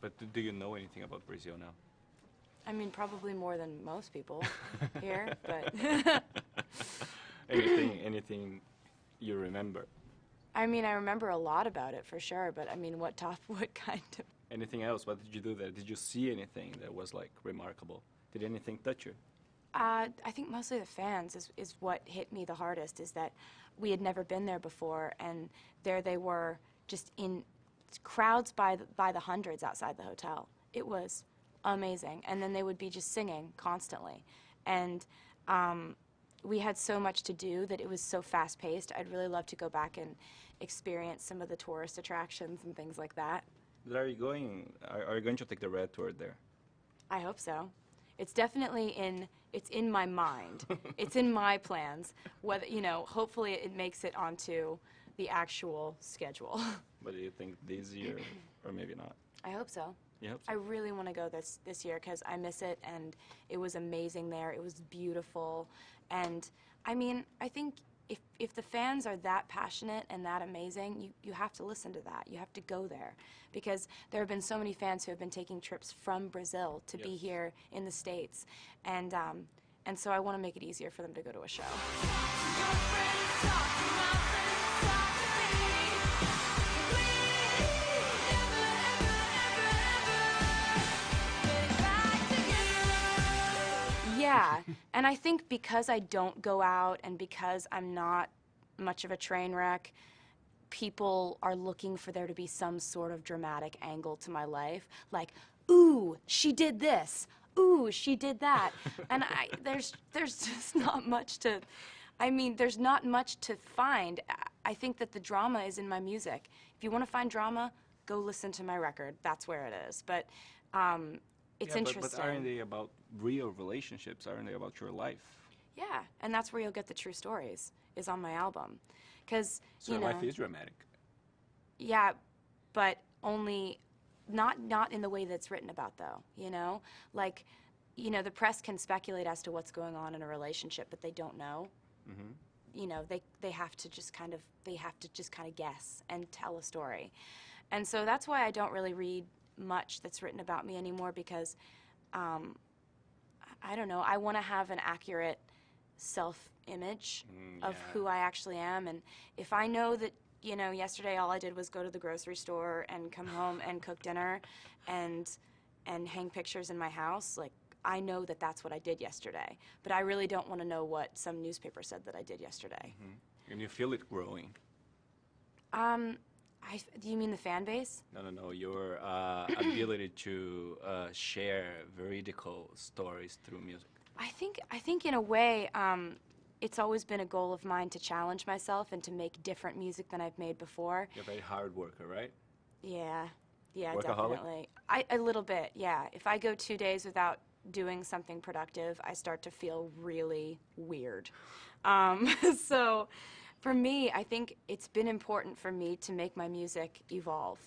But do you know anything about Brazil now? I mean, probably more than most people here, but Anything you remember? I mean, I remember a lot about it for sure, but I mean, what kind of... Anything else? What did you do there? Did you see anything that was like remarkable? Did anything touch you? I think mostly the fans is what hit me the hardest, is that we had never been there before, and there they were, just in crowds by the hundreds outside the hotel. It was amazing. And then they would be just singing constantly. And we had so much to do that it was so fast-paced. I'd really love to go back and experience some of the tourist attractions and things like that. But are you going? Are you going to take the Red Tour there? I hope so. It's definitely it's in my mind. It's in my plans. Whether, you know, hopefully it makes it onto the actual schedule. But do you think this year, or maybe not? I hope so. You hope so? I really want to go this year because I miss it, and it was amazing there. It was beautiful, and I mean, I think if the fans are that passionate and that amazing, you have to listen to that. You have to go there, because there have been so many fans who have been taking trips from Brazil to be here in the States, and so I want to make it easier for them to go to a show. Yeah, and I think because I don't go out and because I'm not much of a train wreck, people are looking for there to be some sort of dramatic angle to my life. Like, ooh, she did this. Ooh, she did that. And there's just not much to, I mean, there's not much to find. I think that the drama is in my music. If you want to find drama, go listen to my record. That's where it is. But it's interesting. But aren't they about real relationships? Aren't they about your life? Yeah, and that's where you'll get the true stories, is on my album. Because, So you know, life is dramatic. yeah, but only, not in the way that's written about, though, you know? Like, you know, the press can speculate as to what's going on in a relationship, but they don't know. Mm-hmm. You know, they have to just kind of guess and tell a story. And so that's why I don't really read much that's written about me anymore, because I don't know, I want to have an accurate self-image of who I actually am. And if I know that, you know, yesterday all I did was go to the grocery store and come home and cook dinner and hang pictures in my house, like, I know that that's what I did yesterday. But I really don't want to know what some newspaper said that I did yesterday. Mm-hmm. And you feel it growing. Do you mean the fan base? No, your ability to share veridical stories through music. I think in a way, it's always been a goal of mine to challenge myself and to make different music than I've made before. You're a very hard worker, right? Yeah, Workaholic? definitely. A little bit, yeah. If I go 2 days without doing something productive, I start to feel really weird. So for me, I think it's been important for me to make my music evolve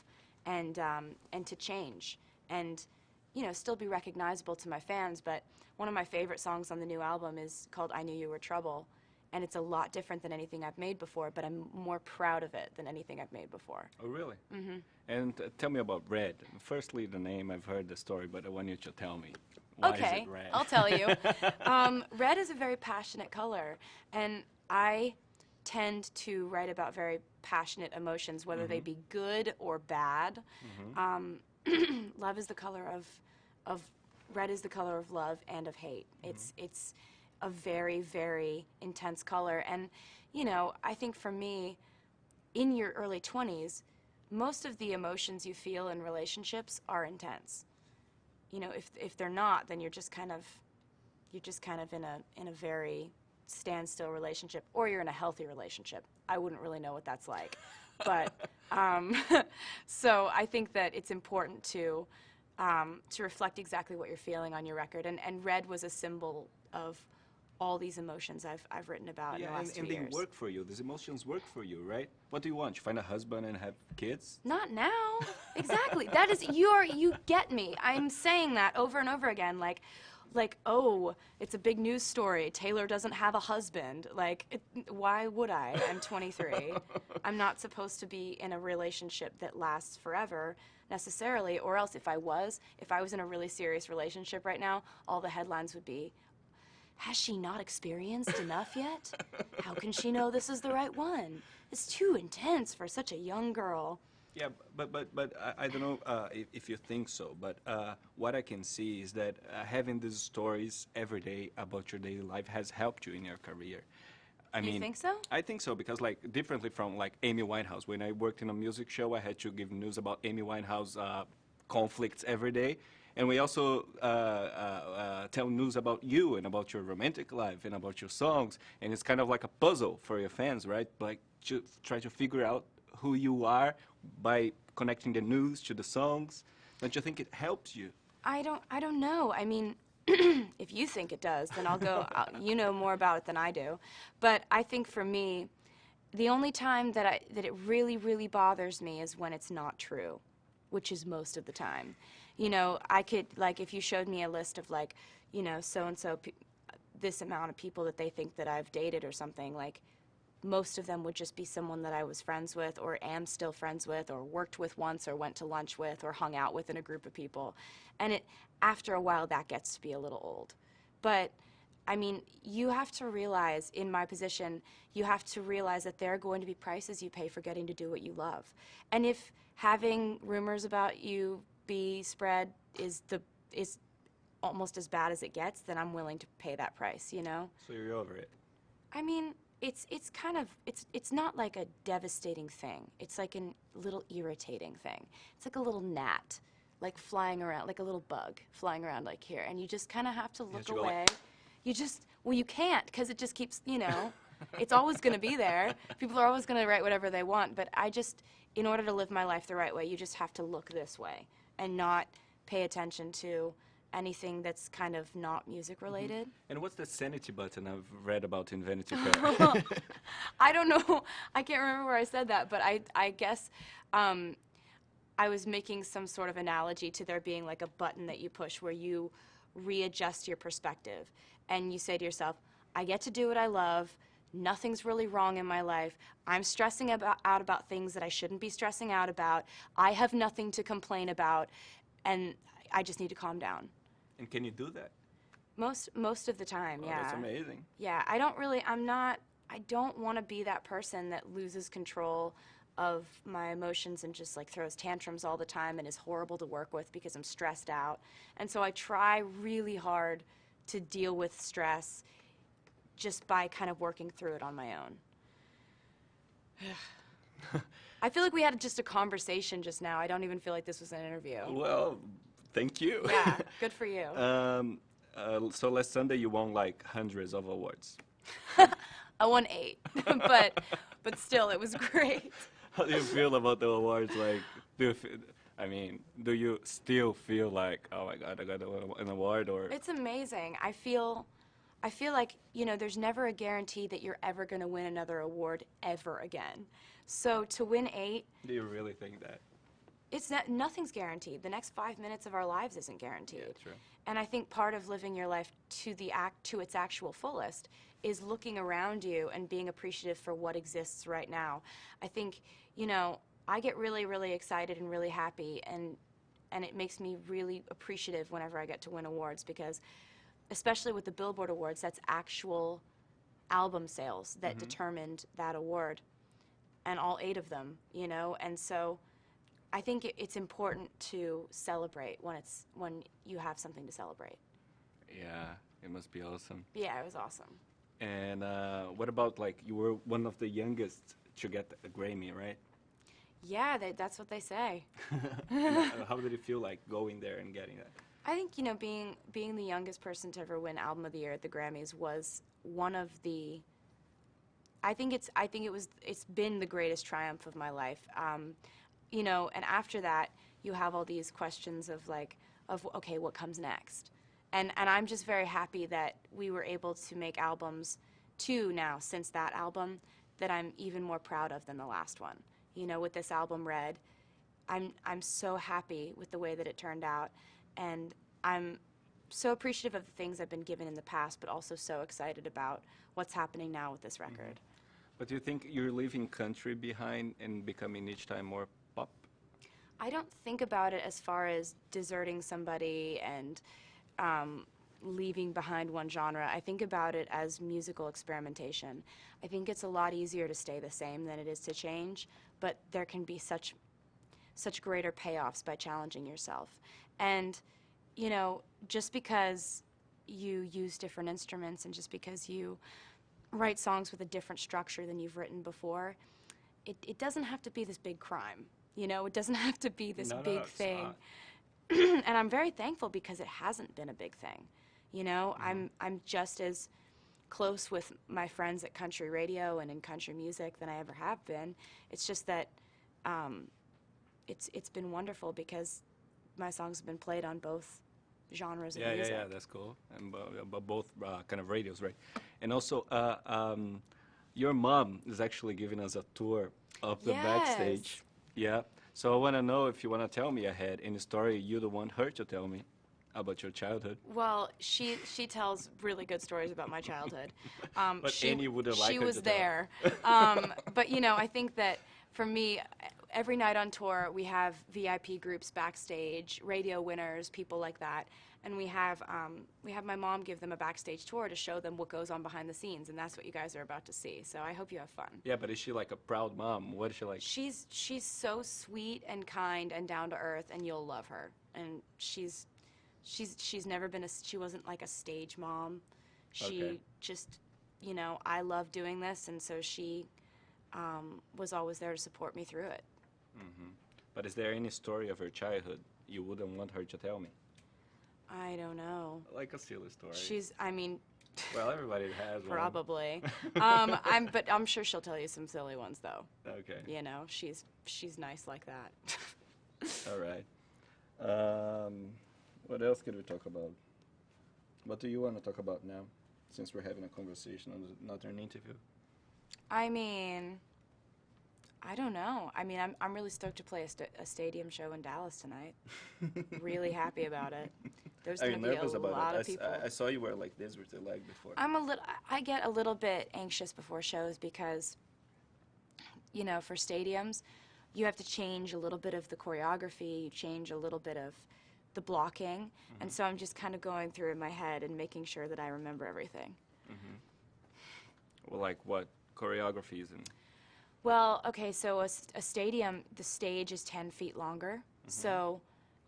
and to change and, you know, still be recognizable to my fans. But one of my favorite songs on the new album is called I Knew You Were Trouble, and it's a lot different than anything I've made before, but I'm more proud of it than anything I've made before. Oh, really? Mm-hmm. And tell me about Red. Firstly, the name, I've heard the story, but I want you to tell me. Why is Okay, it red? I'll tell you. Red is a very passionate color, and I tend to write about very passionate emotions, whether they be good or bad. Love is the color of red is the color of love and of hate. It's a very, very intense color. And, you know, I think for me, in your early 20s, most of the emotions you feel in relationships are intense. You know, if they're not, then you're just kind of in a very standstill relationship, or you're in a healthy relationship. I wouldn't really know what that's like. But so I think that it's important to reflect exactly what you're feeling on your record. And red was a symbol of all these emotions I've written about in the last 2 years. And they work for you. These emotions work for you, right? What do you want? You find a husband and have kids? Not now. Exactly. That is, you get me. I'm saying that over and over again. Like, like, oh, it's a big news story. Taylor doesn't have a husband. Like, why would I? I'm 23. I'm not supposed to be in a relationship that lasts forever necessarily, or else if I was in a really serious relationship right now, all the headlines would be, has she not experienced enough yet? How can she know this is the right one? It's too intense for such a young girl. Yeah, but I don't know if you think so, but what I can see is that having these stories every day about your daily life has helped you in your career. I You mean, think so? I think so because like differently from like Amy Winehouse, when I worked in a music show, I had to give news about Amy Winehouse conflicts every day. And we also tell news about you and about your romantic life and about your songs. And it's kind of like a puzzle for your fans, right? Like to try to figure out who you are by connecting the news to the songs. Don't you think it helps you? I don't know. I mean, if you think it does, then I'll go. You know more about it than I do. But I think for me, the only time that it really, really bothers me is when it's not true, which is most of the time. You know, I could, like, if you showed me a list of, like, you know, so-and-so, this amount of people that they think that I've dated or something, like, most of them would just be someone that I was friends with or am still friends with or worked with once or went to lunch with or hung out with in a group of people. And after a while, that gets to be a little old. But, I mean, you have to realize, in my position, you have to realize that there are going to be prices you pay for getting to do what you love. And if having rumors about you be spread is almost as bad as it gets, then I'm willing to pay that price, you know? So you're over it. I mean, it's kind of, it's not like a devastating thing. It's like a little irritating thing. It's like a little gnat, like flying around, like a little bug flying around like here. And you just kind of have to look you go away. like- You just, well, you can't because it just keeps, you know, it's always going to be there. People are always going to write whatever they want. But I just, in order to live my life the right way, you just have to look this way and not pay attention to anything that's kind of not music related. And what's the sanity button I've read about in Vanity Fair? I don't know. I can't remember where I said that, but I guess I was making some sort of analogy to there being like a button that you push where you readjust your perspective. And you say to yourself, I get to do what I love. Nothing's really wrong in my life. I'm stressing out about things that I shouldn't be stressing out about. I have nothing to complain about. And I just need to calm down. And can you do that? Most of the time, Oh, yeah. that's amazing. Yeah, I don't want to be that person that loses control of my emotions and just like throws tantrums all the time and is horrible to work with because I'm stressed out. And so I try really hard to deal with stress just by kind of working through it on my own. I feel like we had just a conversation just now. I don't even feel like this was an interview. Well, thank you. Yeah, good for you. So last Sunday you won like hundreds of awards. I won 8, but still, it was great. How do you feel about the awards? Like, do you still feel like, oh my God, I got an award? Or It's amazing. I feel like, you know, there's never a guarantee that you're ever going to win another award ever again. So to win 8, do you really think that? nothing's guaranteed. The next 5 minutes of our lives isn't guaranteed. Yeah, true. And I think part of living your life to its actual fullest is looking around you and being appreciative for what exists right now. I think, you know, I get really, really excited and really happy, and it makes me really appreciative whenever I get to win awards because, especially with the Billboard Awards, that's actual album sales that determined that award, and all 8 of them, you know, and so I think it's important to celebrate when you have something to celebrate. Yeah, it must be awesome. Yeah, it was awesome. And what about, like, you were one of the youngest to get a Grammy, right? Yeah, that's what they say. And, how did it feel like going there and getting that? I think, you know, being the youngest person to ever win Album of the Year at the Grammys was one of the. It's been the greatest triumph of my life. You know, and after that, you have all these questions of okay, what comes next? And I'm just very happy that we were able to make albums 2 now since that album that I'm even more proud of than the last one. You know, with this album Red, I'm so happy with the way that it turned out, and I'm so appreciative of the things I've been given in the past, but also so excited about what's happening now with this record. But do you think you're leaving country behind and becoming each time more pop? I don't think about it as far as deserting somebody and leaving behind one genre. I think about it as musical experimentation. I think it's a lot easier to stay the same than it is to change, but there can be such greater payoffs by challenging yourself. And, you know, just because you use different instruments and just because you write songs with a different structure than you've written before, it doesn't have to be this big crime. You know, it doesn't have to be this big it's thing. not. And I'm very thankful because it hasn't been a big thing. You know, I'm just as close with my friends at country radio and in country music than I ever have been. It's just that it's been wonderful because my songs have been played on both genres of music. Yeah, that's cool. And both kind of radios, right? And also, your mom is actually giving us a tour of the backstage. Yeah. So I want to know if you want to tell me ahead any story you don't want her to tell me about your childhood. Well, she tells really good stories about my childhood. But Annie wouldn't like she her was to tell. there. But you know, I think that for me, every night on tour we have VIP groups backstage, radio winners, people like that, and we have my mom give them a backstage tour to show them what goes on behind the scenes, and that's what you guys are about to see. So I hope you have fun. Yeah, but is she like a proud mom? What is she like? She's so sweet and kind and down to earth, and you'll love her. And she's never been she wasn't like a stage mom. She Okay. just, you know, I love doing this, and so she was always there to support me through it. But is there any story of her childhood you wouldn't want her to tell me? I don't know. Like a silly story. I mean, Well, everybody has one. probably. But I'm sure she'll tell you some silly ones, though. Okay. You know, she's nice like that. All right. What else could we talk about? What do you want to talk about now, since we're having a conversation on not an interview? I mean, I don't know. I mean, I'm really stoked to play a stadium show in Dallas tonight. Really happy about it. There's Are going you to be nervous a about lot it? of people. I saw you were like this with your leg before. I get a little bit anxious before shows because, you know, for stadiums, you have to change a little bit of the choreography, you change a little bit of the blocking, and so I'm just kind of going through in my head and making sure that I remember everything. Well, like what choreographies and... Well, okay, so a stadium, the stage is 10 feet longer, so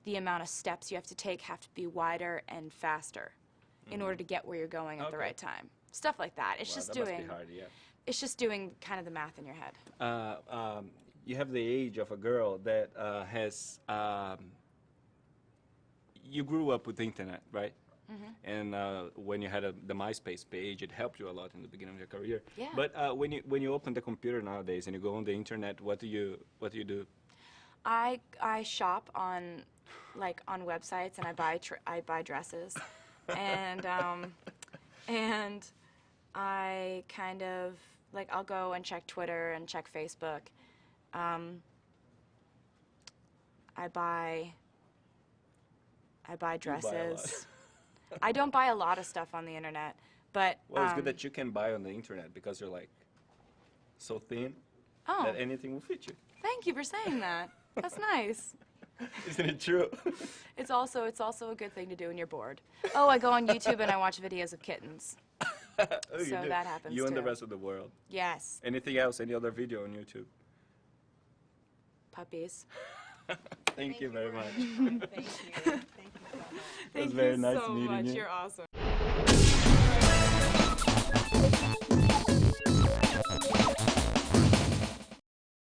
the amount of steps you have to take have to be wider and faster in order to get where you're going at the Okay. right time. Stuff like that. It's Wow, just that doing. must be hard, yeah. It's just doing kind of the math in your head. You have the age of a girl that has... you grew up with the internet, right? And when you had the MySpace page, it helped you a lot in the beginning of your career. Yeah. But when you open the computer nowadays and you go on the internet, what do you do? I shop on websites and I buy dresses, and I kind of I'll go and check Twitter and check Facebook. I buy dresses. I don't buy a lot of stuff on the internet, but Well, it's good that you can buy on the internet because you're like so thin oh, that anything will fit you. thank you for saying that. That's nice. Isn't it true? It's also a good thing to do when you're bored. Oh, I go on YouTube and I watch videos of kittens. Oh, you So do. that happens You and the too. rest of the world. Yes, Anything else? Any other video on YouTube? puppies. Thank you very much. Thank you. Thank you so much. It was very nice so meeting much. you. You're awesome.